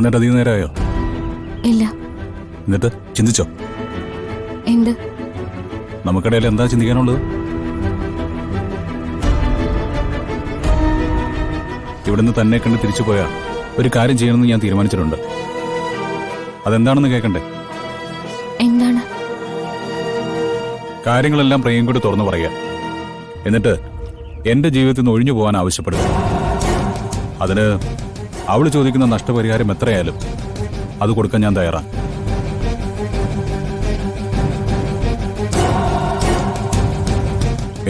വന്നിട്ട് അധികം നേരമായോ? ഇല്ല. എന്നിട്ട് ചിന്തിച്ചോ? എന്ത്? നമുക്കിടയിൽ എന്താ ചിന്തിക്കാനുള്ളത്? ഇവിടുന്ന് തന്നെ കണ്ട് തിരിച്ചു പോയാ ഒരു കാര്യം ചെയ്യണമെന്ന് ഞാൻ തീരുമാനിച്ചിട്ടുണ്ട്. അതെന്താണെന്ന് കേൾക്കണ്ടേ? എന്താണ്? കാര്യങ്ങളെല്ലാം പ്രിയം കൂടി തുറന്നു പറയുക. എന്നിട്ട് എന്റെ ജീവിതത്തിൽ നിന്ന് ഒഴിഞ്ഞു പോകാൻ ആവശ്യപ്പെടുക. അതിന് അവള് ചോദിക്കുന്ന നഷ്ടപരിഹാരം എത്രയായാലും അത് കൊടുക്കാൻ ഞാൻ തയ്യാറാണ്.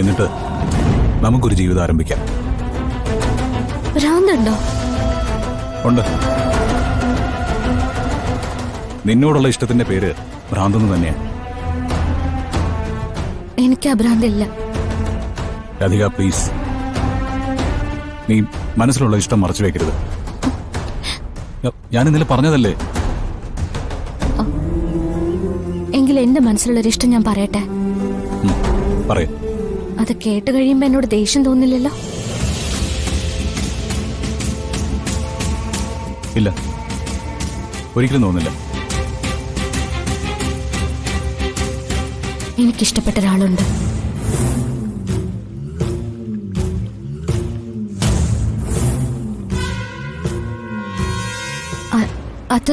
എന്നിട്ട് നമുക്കൊരു ജീവിതം ആരംഭിക്കാം. ഭ്രാന്തുണ്ടോ? ഉണ്ട്. നിന്നോടുള്ള ഇഷ്ടത്തിന്റെ പേര് ഭ്രാന്തെന്ന് തന്നെയാണ്. എനിക്ക് ആ ഭ്രാന്തില്ല. രാധിക, പ്ലീസ്, നീ മനസ്സിലുള്ള ഇഷ്ടം മറച്ചു വെക്കരുത്. ഞാൻ ഇന്നലെ പറഞ്ഞതല്ലേ. എങ്കിൽ എന്റെ മനസ്സിലുള്ളൊരു ഇഷ്ടം ഞാൻ പറയട്ടെ. പറയ. അത് കേട്ട് കഴിയുമ്പോ എന്നോട് ദേഷ്യം തോന്നില്ലല്ലോ? ഇല്ല, ഒരിക്കലും തോന്നില്ല. എനിക്കിഷ്ടപ്പെട്ട ഒരാളുണ്ട്. അത്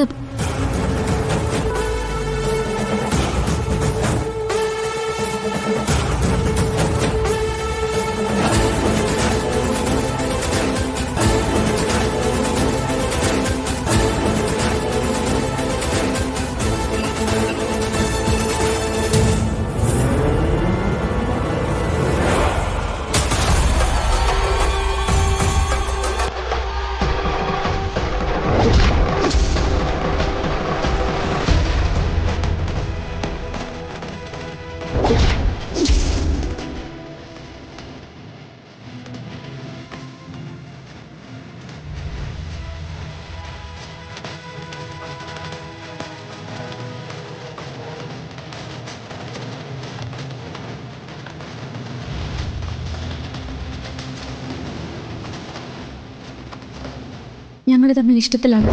ഞങ്ങൾ തമ്മിൽ ഇഷ്ടത്തിലാണ്.